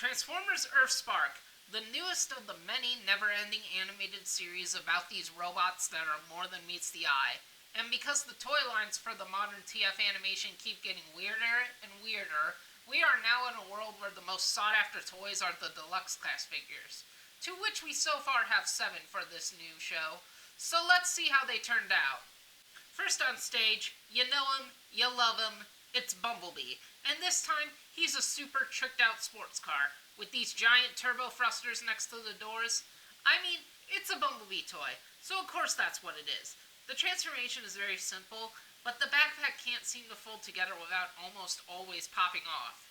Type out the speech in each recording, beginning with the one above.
Transformers Earthspark, the newest of the many never-ending animated series about these robots that are more than meets the eye. And because the toy lines for the modern TF animation keep getting weirder and weirder, we are now in a world where the most sought-after toys are the Deluxe class figures, to which we so far have 7 for this new show. So let's see how they turned out. First on stage, you know him, you love him, it's Bumblebee. And this time, he's a super tricked out sports car, with these giant turbo thrusters next to the doors. I mean, it's a Bumblebee toy, so of course that's what it is. The transformation is very simple, but the backpack can't seem to fold together without almost always popping off.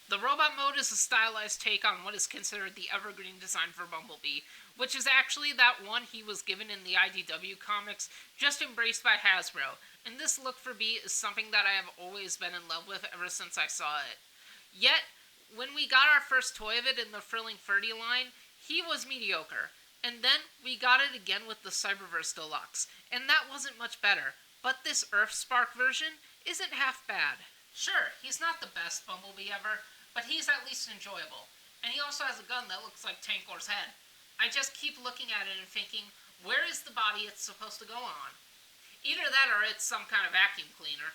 The robot mode is a stylized take on what is considered the evergreen design for Bumblebee, which is actually that one he was given in the IDW comics, just embraced by Hasbro, and this look for Bee is something that I have always been in love with ever since I saw it. Yet, when we got our first toy of it in the Thrilling Furdy line, he was mediocre, and then we got it again with the Cyberverse Deluxe, and that wasn't much better, but this Earthspark version isn't half bad. Sure, he's not the best Bumblebee ever, but he's at least enjoyable. And he also has a gun that looks like Tankor's head. I just keep looking at it and thinking, where is the body it's supposed to go on? Either that or it's some kind of vacuum cleaner.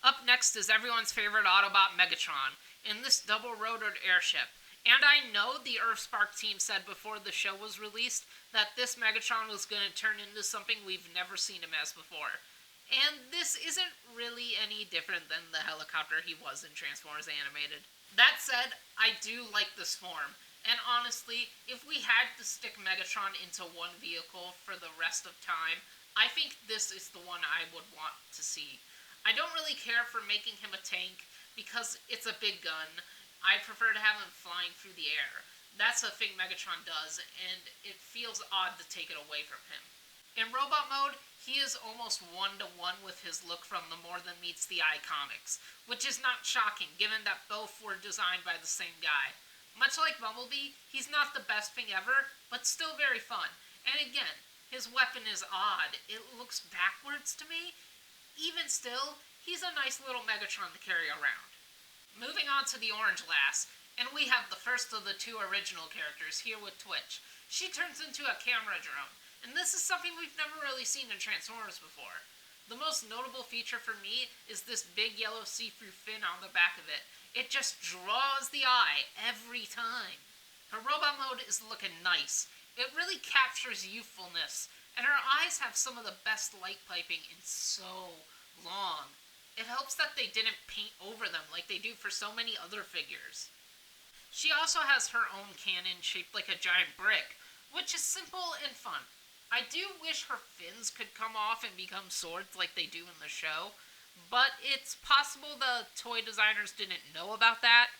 Up next is everyone's favorite Autobot Megatron, in this double-rotored airship. And I know the Earthspark team said before the show was released that this Megatron was going to turn into something we've never seen him as before. And this isn't really any different than the helicopter he was in Transformers Animated. That said, I do like this form, and honestly, if we had to stick Megatron into one vehicle for the rest of time, I think this is the one I would want to see. I don't really care for making him a tank, because it's a big gun. I prefer to have him flying through the air. That's a thing Megatron does, and it feels odd to take it away from him. In robot mode, he is almost one-to-one with his look from the More Than Meets the Eye comics, which is not shocking given that both were designed by the same guy. Much like Bumblebee, he's not the best thing ever, but still very fun. And again, his weapon is odd. It looks backwards to me. Even still, he's a nice little Megatron to carry around. Moving on to the Orange Lass, and we have the first of the 2 original characters here with Twitch. She turns into a camera drone. And this is something we've never really seen in Transformers before. The most notable feature for me is this big yellow see-through fin on the back of it. It just draws the eye every time. Her robot mode is looking nice. It really captures youthfulness, and her eyes have some of the best light piping in so long. It helps that they didn't paint over them like they do for so many other figures. She also has her own cannon shaped like a giant brick, which is simple and fun. I do wish her fins could come off and become swords like they do in the show, but it's possible the toy designers didn't know about that.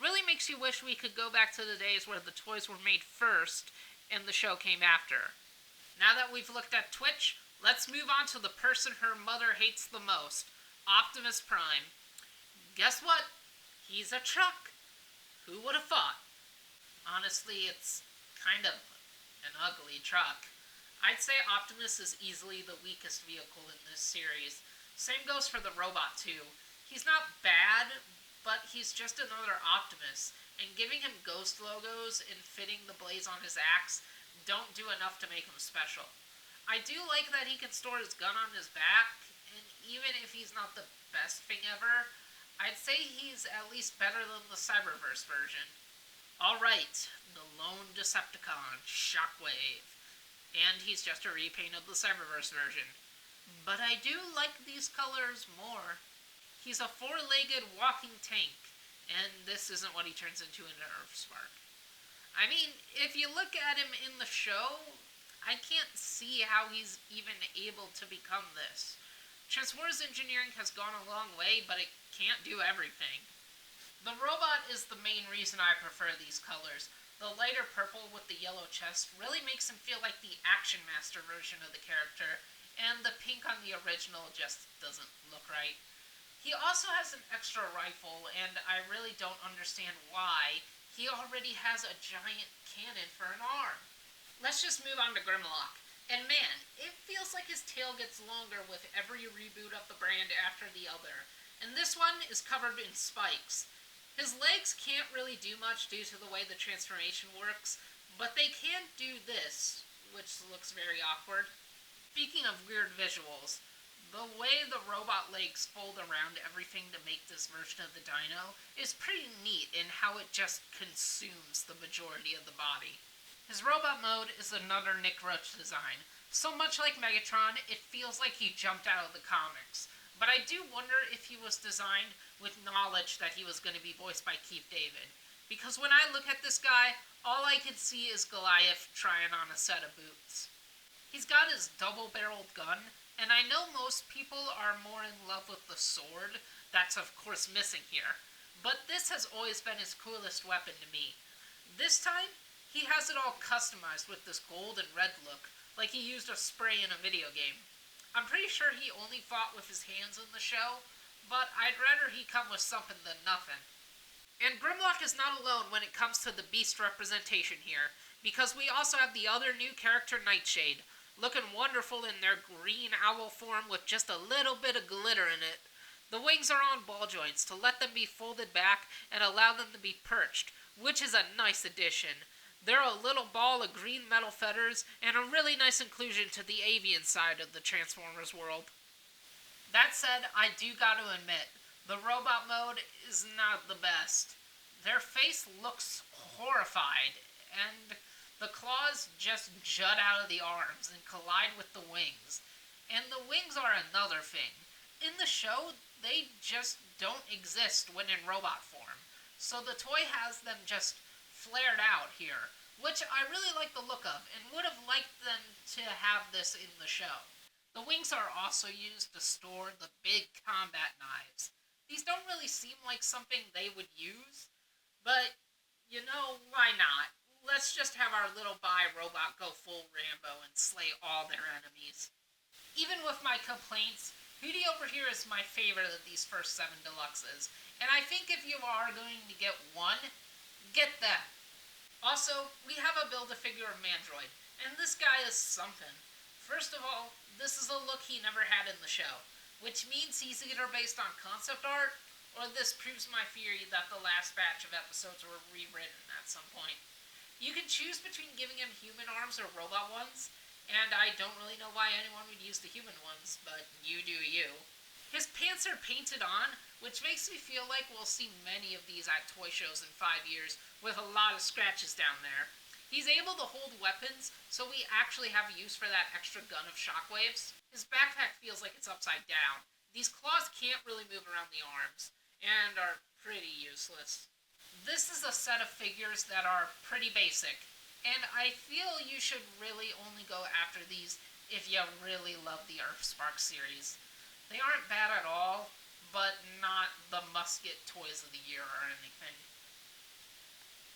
Really makes you wish we could go back to the days where the toys were made first and the show came after. Now that we've looked at Twitch, let's move on to the person her mother hates the most, Optimus Prime. Guess what? He's a truck. Who would have thought? Honestly, it's kind of an ugly truck. I'd say Optimus is easily the weakest vehicle in this series. Same goes for the robot, too. He's not bad, but he's just another Optimus, and giving him ghost logos and fitting the blades on his axe don't do enough to make him special. I do like that he can store his gun on his back, and even if he's not the best thing ever, I'd say he's at least better than the Cyberverse version. Alright, the lone Decepticon, Shockwave. And he's just a repaint of the Cyberverse version. But I do like these colors more. He's a 4-legged walking tank, and this isn't what he turns into in Earthspark. I mean, if you look at him in the show, I can't see how he's even able to become this. Transformers engineering has gone a long way, but it can't do everything. The robot is the main reason I prefer these colors. The lighter purple with the yellow chest really makes him feel like the Action Master version of the character, and the pink on the original just doesn't look right. He also has an extra rifle, and I really don't understand why. He already has a giant cannon for an arm. Let's just move on to Grimlock. And man, it feels like his tail gets longer with every reboot of the brand after the other. And this one is covered in spikes. His legs can't really do much due to the way the transformation works, but they can do this, which looks very awkward. Speaking of weird visuals, the way the robot legs fold around everything to make this version of the dino is pretty neat in how it just consumes the majority of the body. His robot mode is another Nick Roach design. So much like Megatron, it feels like he jumped out of the comics. But I do wonder if he was designed with knowledge that he was going to be voiced by Keith David. Because when I look at this guy, all I can see is Goliath trying on a set of boots. He's got his double-barreled gun, and I know most people are more in love with the sword. That's of course missing here. But this has always been his coolest weapon to me. This time, he has it all customized with this gold and red look, like he used a spray in a video game. I'm pretty sure he only fought with his hands in the show, but I'd rather he come with something than nothing. And Grimlock is not alone when it comes to the Beast representation here, because we also have the other new character, Nightshade, looking wonderful in their green owl form with just a little bit of glitter in it. The wings are on ball joints to let them be folded back and allow them to be perched, which is a nice addition. They're a little ball of green metal feathers and a really nice inclusion to the avian side of the Transformers world. That said, I do gotta admit, the robot mode is not the best. Their face looks horrified, and the claws just jut out of the arms and collide with the wings. And the wings are another thing. In the show, they just don't exist when in robot form. So the toy has them just flared out here, which I really like the look of and would have liked them to have this in the show. The wings are also used to store the big combat knives. These don't really seem like something they would use, but you know, why not? Let's just have our little bi robot go full Rambo and slay all their enemies. Even with my complaints, Hootie over here is my favorite of these first 7 deluxes, and I think if you are going to get one, get them. Also, we have a Build-A-Figure of Mandroid, and this guy is something. First of all, this is a look he never had in the show, which means he's either based on concept art, or this proves my theory that the last batch of episodes were rewritten at some point. You can choose between giving him human arms or robot ones, and I don't really know why anyone would use the human ones, but you do you. His pants are painted on, which makes me feel like we'll see many of these at toy shows in 5 years, with a lot of scratches down there. He's able to hold weapons, so we actually have use for that extra gun of shockwaves. His backpack feels like it's upside down. These claws can't really move around the arms, and are pretty useless. This is a set of figures that are pretty basic, and I feel you should really only go after these if you really love the Earthspark series. They aren't bad at all, but not the must-get toys of the year or anything.